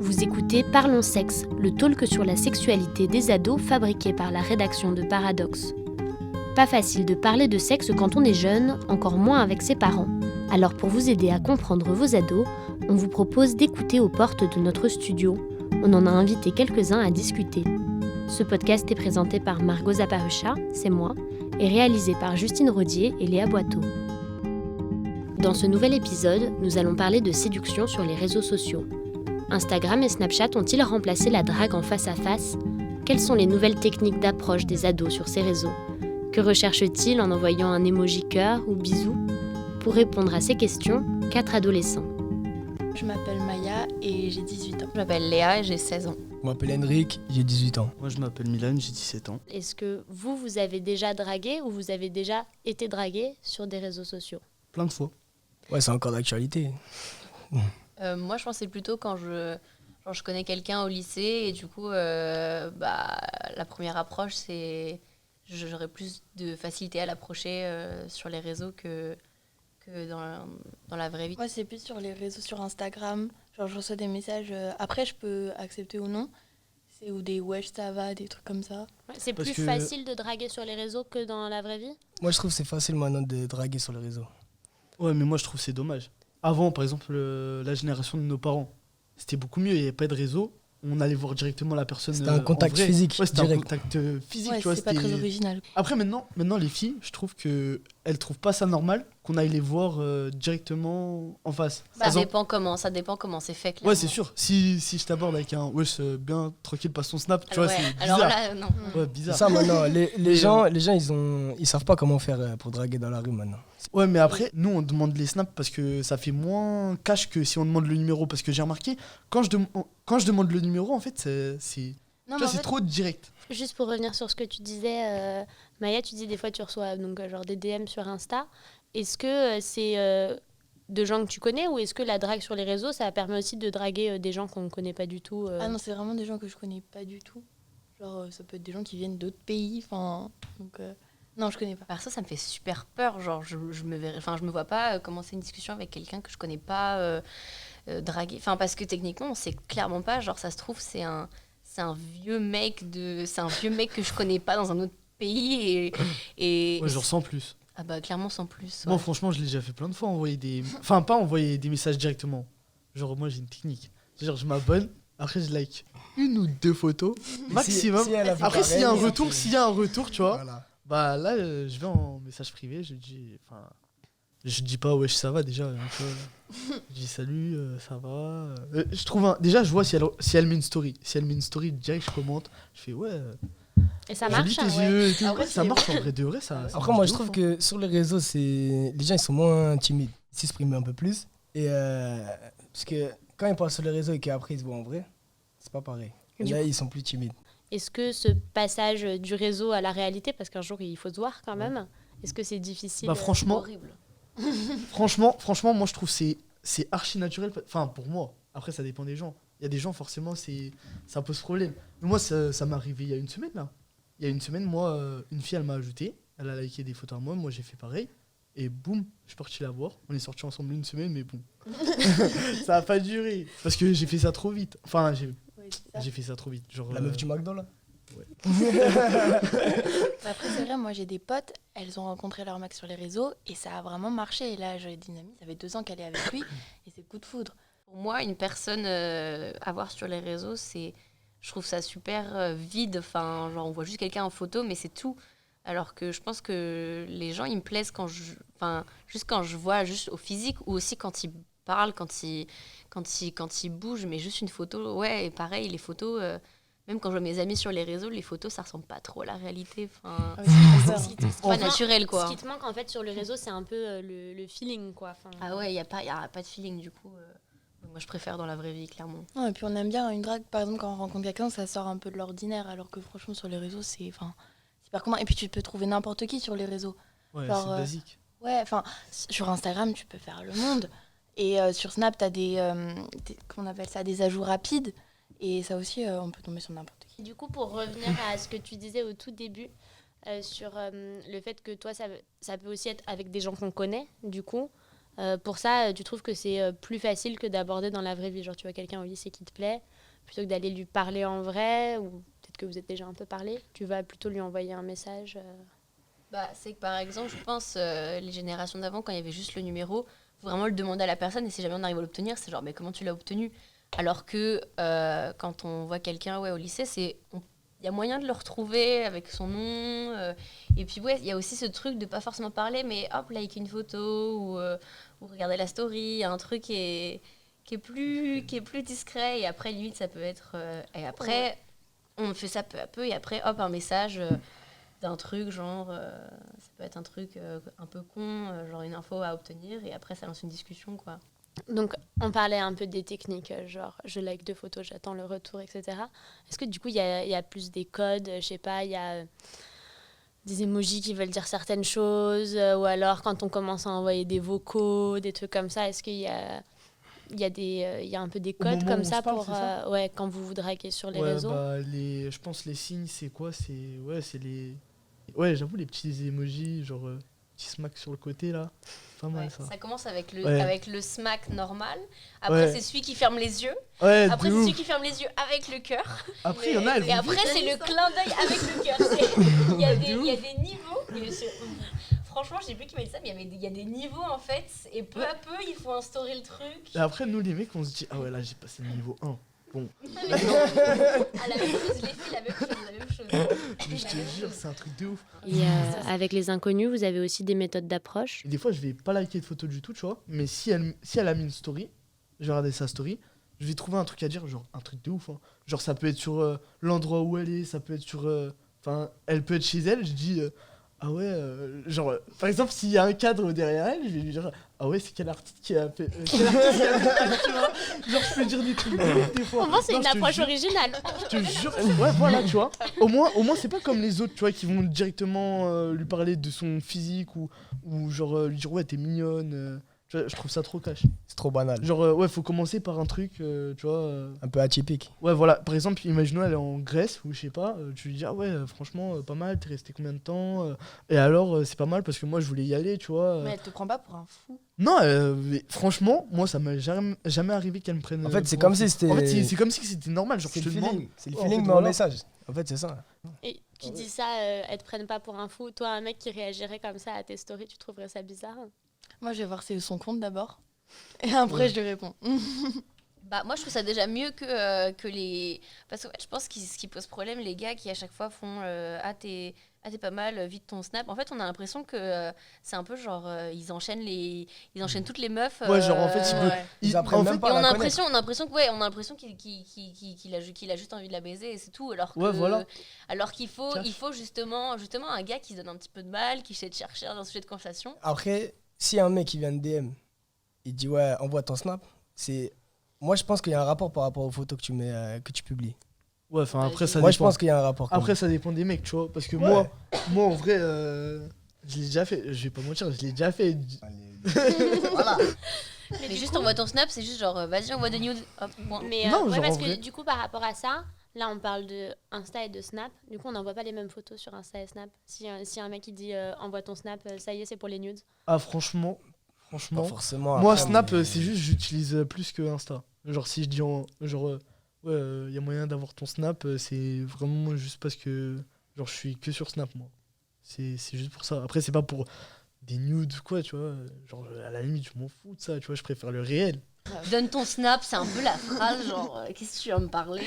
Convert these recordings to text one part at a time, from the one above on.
Vous écoutez Parlons Sexe, le talk sur la sexualité des ados fabriqué par la rédaction de Paradoxe. Pas facile de parler de sexe quand on est jeune, encore moins avec ses parents. Alors pour vous aider à comprendre vos ados, on vous propose d'écouter aux portes de notre studio. On en a invité quelques-uns à discuter. Ce podcast est présenté par Margot Zaparucha, c'est moi, et réalisé par Justine Rodier et Léa Boiteau. Dans ce nouvel épisode, nous allons parler de séduction sur les réseaux sociaux. Instagram et Snapchat ont-ils remplacé la drague en face à face ? Quelles sont les nouvelles techniques d'approche des ados sur ces réseaux ? Que recherchent-ils en envoyant un emoji cœur ou bisou ? Pour répondre à ces questions, 4 adolescents. Je m'appelle Maya et j'ai 18 ans. Je m'appelle Léa et j'ai 16 ans. Je m'appelle Henrik, j'ai 18 ans. Moi je m'appelle Milan, j'ai 17 ans. Est-ce que vous avez déjà dragué ou vous avez déjà été dragué sur des réseaux sociaux ? Plein de fois. Ouais, c'est encore d'actualité. Moi je pensais plutôt quand je connais quelqu'un au lycée et du coup la première approche c'est j'aurais plus de facilité à l'approcher sur les réseaux que dans la vraie vie. Moi c'est plus sur les réseaux, sur Instagram. Genre je reçois des messages, après je peux accepter ou non. C'est ou des wesh ça va, des trucs comme ça. Ouais, c'est Parce plus que- facile de draguer sur les réseaux que dans la vraie vie ? Moi, je trouve que c'est facile maintenant de draguer sur les réseaux. Ouais, mais moi je trouve que c'est dommage. Avant, par exemple, la génération de nos parents, c'était beaucoup mieux, il n'y avait pas de réseau. On allait voir directement la personne. C'était un contact en vrai. physique, Ouais, c'était direct. un contact physique, Ouais, tu vois. c'est pas c'était- très original. Après, maintenant, les filles, je trouve qu'elles trouvent pas ça normal qu'on aille les voir directement en face. Ça Par exemple- dépend comment c'est fait. Ouais, clairement. c'est sûr. Si je t'aborde avec un wesh bien tranquille, passe ton snap, tu Alors, vois, ouais, c'est bizarre. alors là, non. Ouais, C'est bizarre. ça maintenant. Les gens, ils savent pas comment faire pour draguer dans la rue maintenant. Ouais, mais après, nous, on demande les snaps parce que ça fait moins cash que si on demande le numéro. Parce que j'ai remarqué, quand je demande le numéro, en fait, c'est Non, tu vois, c'est trop direct. Juste pour revenir sur ce que tu disais, Maya, tu dis des fois tu reçois genre des DM sur Insta. Est-ce que c'est de gens que tu connais ou est-ce que la drague sur les réseaux, ça permet aussi de draguer des gens qu'on ne connaît pas du tout Ah non, c'est vraiment des gens que je connais pas du tout. Genre ça peut être des gens qui viennent d'autres pays, enfin donc non, je connais pas. Alors ça me fait super peur. Genre je me vois pas commencer une discussion avec quelqu'un que je connais pas draguer. Enfin parce que techniquement on sait clairement pas. Genre ça se trouve c'est un vieux mec que je connais pas dans un autre pays et Ouais, genre sans plus. ah bah clairement sans plus. Moi, Ouais. franchement, je l'ai déjà fait plein de fois, envoyer des. Enfin, pas envoyer des messages directement. Genre, moi, j'ai une technique. Genre, je m'abonne, après, je like une ou deux photos, maximum. Si elle a fait Après, s'il y a un pareil, retour, tu vois, Voilà. bah là, je vais en message privé, je dis. Enfin. Je dis pas wesh ça va déjà, hein, tu vois, là. Je dis salut, ça va. Je trouve déjà je vois si elle met une story. Si elle met une story direct je commente, je fais ouais. Et ça Joli marche tes hein, yeux et tout. Après, Ouais, ça c'est- marche en vrai de vrai ça. Après, moi, je trouve que sur les réseaux, les gens, ils sont moins timides. Ils s'expriment un peu plus. Et parce que quand ils parlent sur les réseaux et qu'après, ils se voient en vrai, c'est pas pareil. Et Du là, ils sont plus timides. Est-ce que ce passage du réseau à la réalité, parce qu'un jour il faut se voir quand même, est-ce que c'est difficile Bah franchement, Horrible. franchement, moi je trouve c'est archi naturel. Enfin pour moi. Après ça dépend des gens. Il y a des gens forcément ça pose problème. Mais moi ça m'est arrivé il y a une semaine là. Il y a une semaine moi une fille elle m'a ajouté, elle a liké des photos à moi j'ai fait pareil et boum je suis parti la voir. On est sortis ensemble une semaine mais bon ça a pas duré parce que j'ai fait ça trop vite. Enfin Oui, c'est ça. j'ai fait ça trop vite. Genre La meuf du McDo, là. Après c'est vrai, moi j'ai des potes, elles ont rencontré leur mec sur les réseaux et ça a vraiment marché. Et là j'ai une amie, ça fait 2 ans qu'elle est avec lui et c'est coup de foudre. Pour moi, une personne à voir sur les réseaux, je trouve ça super vide. Enfin, genre, on voit juste quelqu'un en photo, mais c'est tout. Alors que je pense que les gens, ils me plaisent juste quand je vois juste au physique ou aussi quand ils parlent, quand ils bougent, mais juste une photo. Ouais, et pareil, les photos, même quand je vois mes amis sur les réseaux, les photos, ça ressemble pas trop à la réalité. Enfin, Ah oui, c'est ça. c'est pas naturel, quoi. Ce qui te manque en fait sur le réseau, c'est un peu le feeling quoi. Enfin, Ah ouais, il y a pas de feeling, du coup. Moi, je préfère dans la vraie vie, clairement. Non, et puis on aime bien une drague, par exemple quand on rencontre quelqu'un, ça sort un peu de l'ordinaire, alors que franchement sur les réseaux c'est super commun. Et puis tu peux trouver n'importe qui sur les réseaux. ouais genre, c'est basique. Ouais, enfin sur Instagram tu peux faire le monde. Et sur Snap t'as comment on appelle ça, des ajouts rapides. Et ça aussi on peut tomber sur n'importe qui. Du coup, pour revenir à ce que tu disais au tout début, sur le fait que toi, ça peut aussi être avec des gens qu'on connaît, du coup, Pour ça, tu trouves que c'est plus facile que d'aborder dans la vraie vie. Genre, tu vois quelqu'un au lycée qui te plaît, plutôt que d'aller lui parler en vrai, ou peut-être que vous êtes déjà un peu parlé, tu vas plutôt lui envoyer un message. C'est que par exemple, je pense, les générations d'avant, quand il y avait juste le numéro, faut vraiment le demander à la personne, et si jamais on arrive à l'obtenir, c'est genre, mais comment tu l'as obtenu? Alors que quand on voit quelqu'un au lycée, il y a moyen de le retrouver avec son nom. Et puis, il y a aussi ce truc de pas forcément parler, mais hop, like une photo ou regarder la story. Il y a un truc qui est plus discret. Et après, limite, ça peut être... et après, on fait ça peu à peu. Et après, hop, un message d'un truc, genre... ça peut être un truc un peu con, genre une info à obtenir. Et après, ça lance une discussion, quoi. Donc, on parlait un peu des techniques, genre je like 2 photos, j'attends le retour, etc. Est-ce que du coup, il y a plus des codes, je sais pas, il y a des emojis qui veulent dire certaines choses, ou alors quand on commence à envoyer des vocaux, des trucs comme ça, est-ce qu'il y a, il y a un peu des Au codes moment comme où on ça se parle, pour c'est ça quand vous draguez sur les Ouais, réseaux? bah, je pense les signes, c'est quoi? C'est les... Ouais, j'avoue, les petits emojis, genre petit smack sur le côté, là. Pas mal, ça. Ça commence avec Ouais. avec le smack normal. Après, Ouais. c'est celui qui ferme les yeux. Ouais, Après, de c'est ouf. celui qui ferme les yeux avec le cœur. Après, il y en a, elles Et vont après, vite. c'est le clin d'œil avec le cœur. Il y a De des niveaux. Franchement, je sais plus qui m'a dit ça, mais il y a des niveaux en fait. Et peu à peu, il faut instaurer le truc. Et après, nous, les mecs, on se dit, ah ouais, là, j'ai passé le niveau 1. Ah, la même chose, les filles, la même chose. Mais je te jure, c'est un truc de ouf. Et avec les inconnus, vous avez aussi des méthodes d'approche? Et des fois, je vais pas liker de photos du tout, tu vois. Mais si elle a mis une story, je vais regarder sa story, je vais trouver un truc à dire, genre un truc de ouf. Hein. Genre, ça peut être sur l'endroit où elle est, ça peut être sur. Enfin, elle peut être chez elle, je dis. Ah ouais, genre, par exemple, s'il y a un cadre derrière elle, je vais lui dire, ah ouais, c'est quel artiste qui a fait. Quel artiste qui a fait ça, tu vois. Genre, je peux dire des trucs de ouf des fois. Au moins, c'est Non, une je te approche jure. originale. Je te jure, ouais, voilà, tu vois. Au moins c'est pas comme les autres, tu vois, qui vont directement lui parler de son physique ou genre lui dire, ouais, t'es mignonne. Tu vois, je trouve ça trop cash. C'est trop banal. Genre, ouais, faut commencer par un truc, tu vois. Un peu atypique. Ouais, voilà, par exemple, imaginons elle est en Grèce ou je sais pas, tu lui dis, ah ouais, franchement, pas mal, t'es resté combien de temps et alors, c'est pas mal parce que moi, je voulais y aller, tu vois. Mais elle te prend pas pour un fou. Non, mais franchement, moi, ça m'est jamais arrivé qu'elle me prenne. En fait, c'est pour un comme fou. si c'était. En fait, c'est comme si c'était normal. Genre, C'est je le te demande. feeling. C'est le en feeling, fait, mais en voilà. message. En fait, c'est ça. Et tu dis ça, elles te prennent pas pour un fou. Toi, un mec qui réagirait comme ça à tes stories, tu trouverais ça bizarre? Moi, je vais voir son compte d'abord. Et après, je lui réponds. Bah, moi, je trouve ça déjà mieux que les. Parce que je pense que ce qui pose problème, les gars qui à chaque fois font ah, t'es pas mal, vite ton snap. En fait, on a l'impression que c'est un peu genre. Ils enchaînent toutes les meufs. Ouais, genre, en fait, Ils apprennent en même fait, pas Et à on la a connaître. l'impression qu'il a juste envie de la baiser et c'est tout. Ouais, voilà. Alors qu'il faut, Cash. il faut justement un gars qui se donne un petit peu de mal, qui sait de chercher un sujet de conversation. Après, si un mec qui vient de DM, il dit ouais, envoie ton snap, c'est. Moi, je pense qu'il y a un rapport par rapport aux photos que tu mets, que tu publies. Ouais, enfin, après, ça Moi, dépend. je pense qu'il y a un rapport. quand Après, même. ça dépend des mecs, tu vois. Parce que Ouais. moi, en vrai, je l'ai déjà fait. Je vais pas mentir, je l'ai déjà fait. Voilà. Mais juste envoie ton snap, c'est juste genre vas-y, envoie des nudes. Hop, point. Mais Non, ouais, genre, parce en que vrai. du coup, par rapport à ça, là, on parle de Insta et de Snap. Du coup, on n'envoie pas les mêmes photos sur Insta et Snap. Si un mec il dit envoie ton Snap, ça y est, c'est pour les nudes. Ah, franchement. Pas forcément. Moi, après, Snap, mais- c'est juste, j'utilise plus que Insta. Genre, si je dis genre, ouais, y a moyen d'avoir ton Snap, c'est vraiment juste parce que, genre, je suis que sur Snap, moi. C'est juste pour ça. Après, c'est pas pour des nudes ou quoi, tu vois. Genre, à la limite, je m'en fous de ça, tu vois, je préfère le réel. Donne ton snap, c'est un peu la phrase genre qu'est-ce que tu vas me parler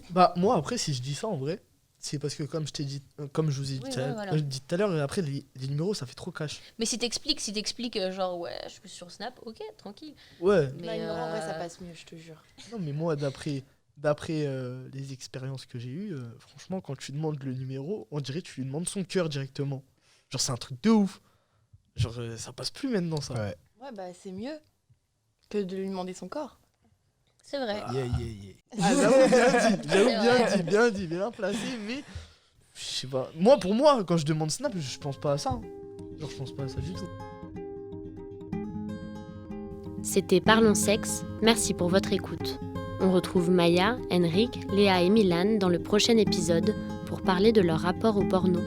Bah, moi, après, si je dis ça, en vrai, c'est parce que, comme je vous ai dit Oui, tout à ouais, l'heure, voilà. tout à l'heure, et après, les numéros, ça fait trop cash. Mais si t'expliques genre ouais, je suis sur Snap, ok, tranquille. Ouais. Mais Non, en vrai, ça passe mieux, je te jure. Non, mais moi, d'après les expériences que j'ai eues, franchement, quand tu demandes le numéro, on dirait que tu lui demandes son cœur directement. Genre, c'est un truc de ouf. Genre, ça passe plus maintenant, ça. Ouais. Ouais, bah, c'est mieux que de lui demander son corps. C'est vrai. Yeah, yeah, yeah. Ah, j'avoue, C'est bien dit, bien placé, mais je sais pas. Moi, pour moi, quand je demande Snap, je pense pas à ça. Hein. Genre, je pense pas à ça du tout. C'était Parlons Sexe. Merci pour votre écoute. On retrouve Maya, Henrik, Léa et Milan dans le prochain épisode pour parler de leur rapport au porno.